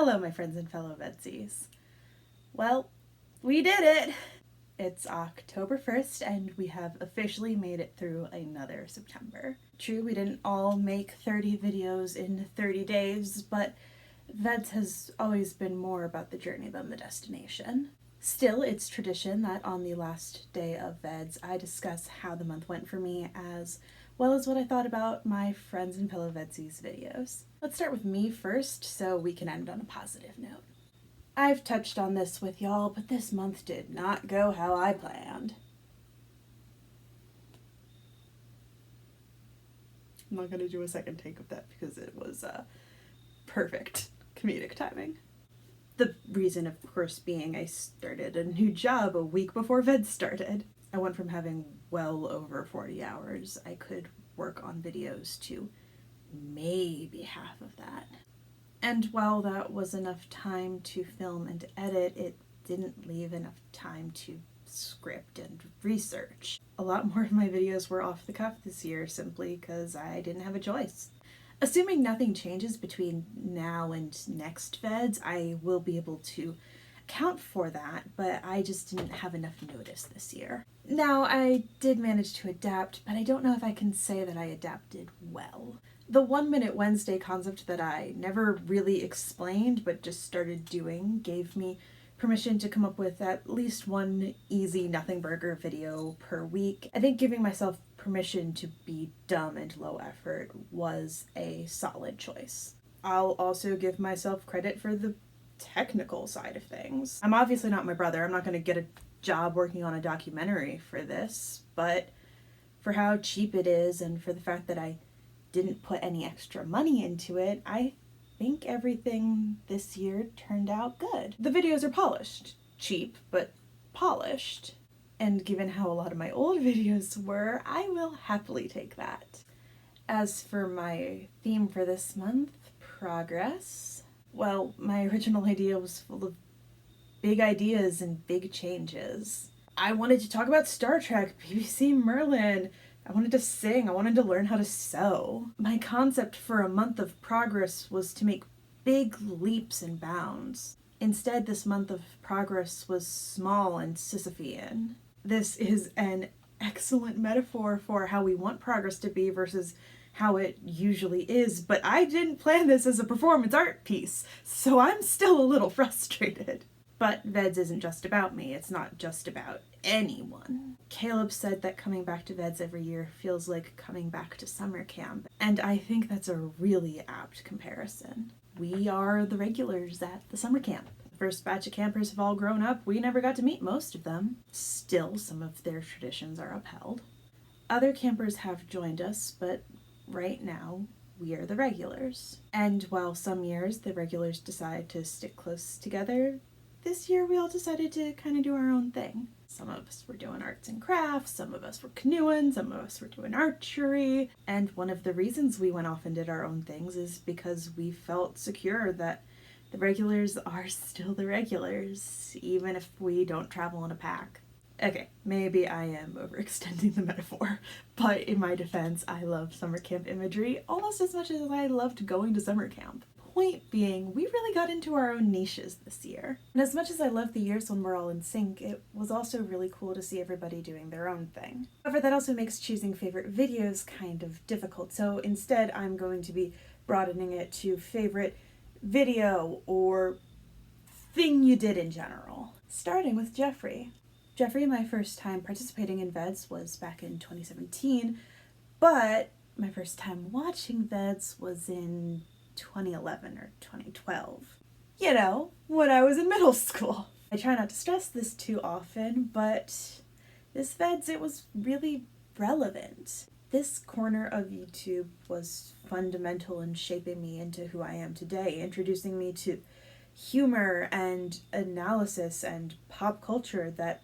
Hello, my friends and fellow VEDSies. Well, we did it! It's October 1st, and we have officially made it through another September. True, we didn't all make 30 videos in 30 days, but VEDS has always been more about the journey than the destination. Still, it's tradition that on the last day of VEDS, I discuss how the month went for me, as well as what I thought about my friends and fellow VEDSies videos. Let's start with me first, so we can end on a positive note. I've touched on this with y'all, but this month did not go how I planned. I'm not going to do a second take of that because it was perfect comedic timing. The reason, of course, being I started a new job a week before VEDS started. I went from having well over 40 hours I could work on videos to maybe half of that. And while that was enough time to film and edit, it didn't leave enough time to script and research. A lot more of my videos were off the cuff this year simply because I didn't have a choice. Assuming nothing changes between now and next VEDS, I will be able to account for that, but I just didn't have enough notice this year. Now, I did manage to adapt, but I don't know if I can say that I adapted well. The 1 Minute Wednesday concept that I never really explained but just started doing gave me permission to come up with at least one easy nothing burger video per week. I think giving myself permission to be dumb and low effort was a solid choice. I'll also give myself credit for the technical side of things. I'm obviously not my brother. I'm not going to get a job working on a documentary for this, but for how cheap it is and for the fact that I didn't put any extra money into it, I think everything this year turned out good. The videos are polished. Cheap, but polished. And given how a lot of my old videos were, I will happily take that. As for my theme for this month, progress, well, my original idea was full of big ideas and big changes. I wanted to talk about Star Trek, BBC Merlin. I wanted to sing. I wanted to learn how to sew. My concept for a month of progress was to make big leaps and bounds. Instead, this month of progress was small and Sisyphean. This is an excellent metaphor for how we want progress to be versus how it usually is, but I didn't plan this as a performance art piece, so I'm still a little frustrated. But VEDS isn't just about me. It's not just about anyone. Caleb said that coming back to VEDS every year feels like coming back to summer camp, and I think that's a really apt comparison. We are the regulars at the summer camp. The first batch of campers have all grown up. We never got to meet most of them. Still, some of their traditions are upheld. Other campers have joined us, but right now, we are the regulars. And while some years the regulars decide to stick close together, this year we all decided to kind of do our own thing. Some of us were doing arts and crafts, some of us were canoeing, some of us were doing archery, and one of the reasons we went off and did our own things is because we felt secure that the regulars are still the regulars, even if we don't travel in a pack. Okay, maybe I am overextending the metaphor, but in my defense, I love summer camp imagery almost as much as I loved going to summer camp. Point being, we really got into our own niches this year. And as much as I love the years when we're all in sync, it was also really cool to see everybody doing their own thing. However, that also makes choosing favorite videos kind of difficult, so instead I'm going to be broadening it to favorite video or thing you did in general. Starting with Jeffrey. Jeffrey, my first time participating in VEDS was back in 2017, but my first time watching VEDS was in 2011 or 2012. You know, when I was in middle school. I try not to stress this too often, but this VEDS, it was really relevant. This corner of YouTube was fundamental in shaping me into who I am today, introducing me to humor and analysis and pop culture that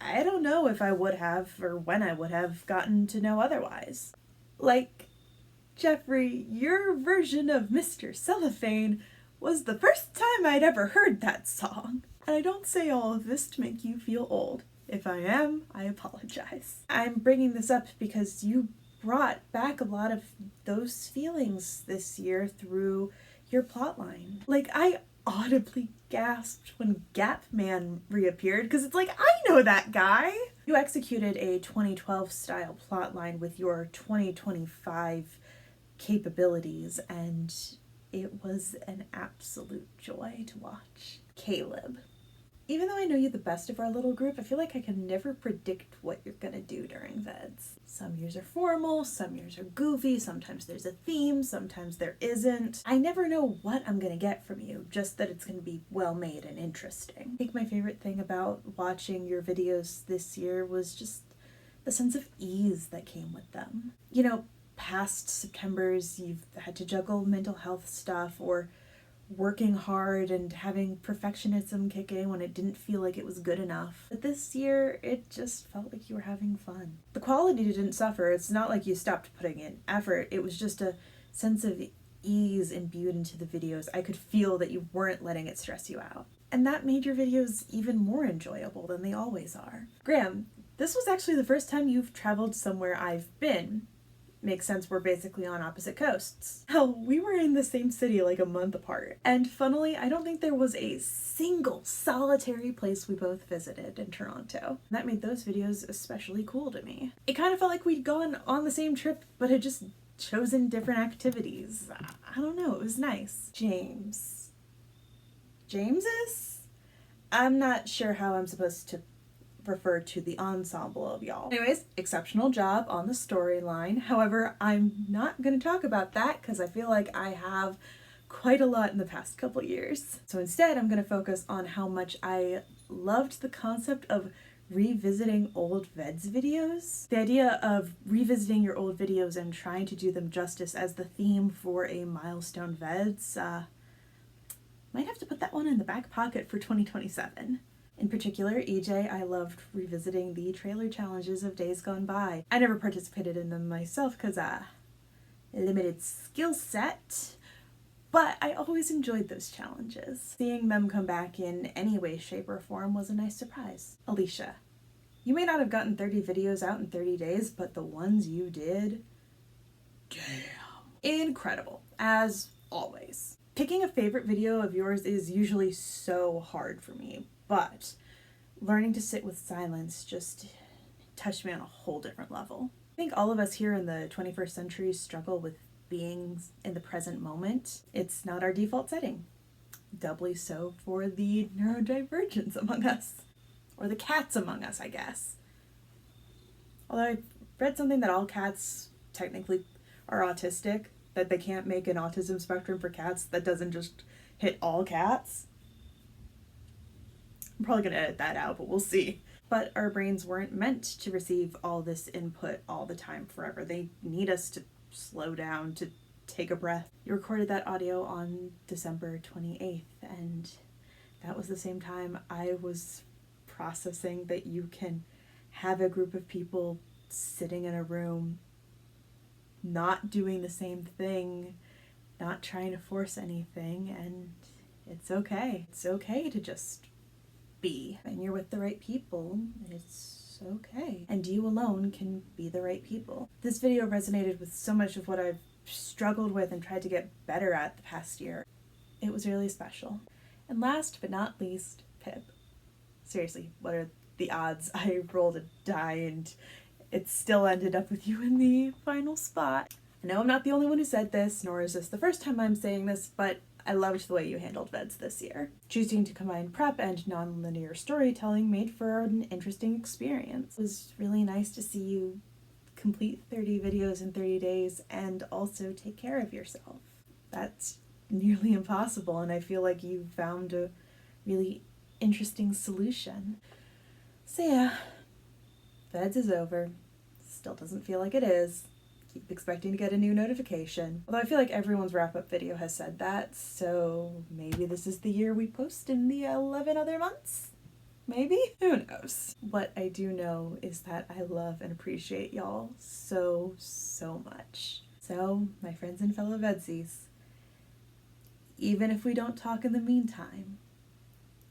I don't know if I would have or when I would have gotten to know otherwise. Like, Jeffrey, your version of Mr. Cellophane was the first time I'd ever heard that song. And I don't say all of this to make you feel old. If I am, I apologize. I'm bringing this up because you brought back a lot of those feelings this year through your plotline. Like, I audibly gasped when Gap Man reappeared, because it's like, I know that guy! You executed a 2012 style plotline with your 2025 capabilities, and it was an absolute joy to watch. Caleb. Even though I know you the best of our little group, I feel like I can never predict what you're gonna do during VEDS. Some years are formal, some years are goofy, sometimes there's a theme, sometimes there isn't. I never know what I'm gonna get from you, just that it's gonna be well made and interesting. I think my favorite thing about watching your videos this year was just the sense of ease that came with them. You know, past Septembers, you've had to juggle mental health stuff or working hard and having perfectionism kick in when it didn't feel like it was good enough. But this year, it just felt like you were having fun. The quality didn't suffer. It's not like you stopped putting in effort. It was just a sense of ease imbued into the videos. I could feel that you weren't letting it stress you out. And that made your videos even more enjoyable than they always are. Graham, this was actually the first time you've traveled somewhere I've been. Makes sense, we're basically on opposite coasts. Hell, we were in the same city like a month apart. And funnily, I don't think there was a single solitary place we both visited in Toronto. That made those videos especially cool to me. It kind of felt like we'd gone on the same trip, but had just chosen different activities. I don't know, it was nice. James. James's? I'm not sure how I'm supposed to refer to the ensemble of y'all. Anyways, exceptional job on the storyline. However, I'm not going to talk about that because I feel like I have quite a lot in the past couple years. So instead, I'm going to focus on how much I loved the concept of revisiting old VEDS videos. The idea of revisiting your old videos and trying to do them justice as the theme for a milestone VEDS, might have to put that one in the back pocket for 2027. In particular, EJ, I loved revisiting the trailer challenges of days gone by. I never participated in them myself because limited skill set, but I always enjoyed those challenges. Seeing them come back in any way, shape, or form was a nice surprise. Alicia, you may not have gotten 30 videos out in 30 days, but the ones you did, damn. Incredible, as always. Picking a favorite video of yours is usually so hard for me, but learning to sit with silence just touched me on a whole different level. I think all of us here in the 21st century struggle with being in the present moment. It's not our default setting. Doubly so for the neurodivergents among us. Or the cats among us, I guess. Although I read something that all cats technically are autistic, that they can't make an autism spectrum for cats that doesn't just hit all cats. I'm probably going to edit that out, but we'll see. But our brains weren't meant to receive all this input all the time forever. They need us to slow down, to take a breath. You recorded that audio on December 28th, and that was the same time I was processing that you can have a group of people sitting in a room, not doing the same thing, not trying to force anything, and it's okay. It's okay to just be. And you're with the right people, it's okay. And you alone can be the right people. This video resonated with so much of what I've struggled with and tried to get better at the past year. It was really special. And last but not least, Pip. Seriously, what are the odds I rolled a die and it still ended up with you in the final spot? I know I'm not the only one who said this, nor is this the first time I'm saying this, but I loved the way you handled VEDS this year. Choosing to combine prep and non-linear storytelling made for an interesting experience. It was really nice to see you complete 30 videos in 30 days and also take care of yourself. That's nearly impossible, and I feel like you found a really interesting solution. So yeah, VEDS is over. Still doesn't feel like it is. Keep expecting to get a new notification. Although I feel like everyone's wrap-up video has said that, so maybe this is the year we post in the 11 other months? Maybe? Who knows? What I do know is that I love and appreciate y'all so, so much. So, my friends and fellow VEDSies, even if we don't talk in the meantime,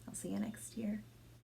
I'll see you next year.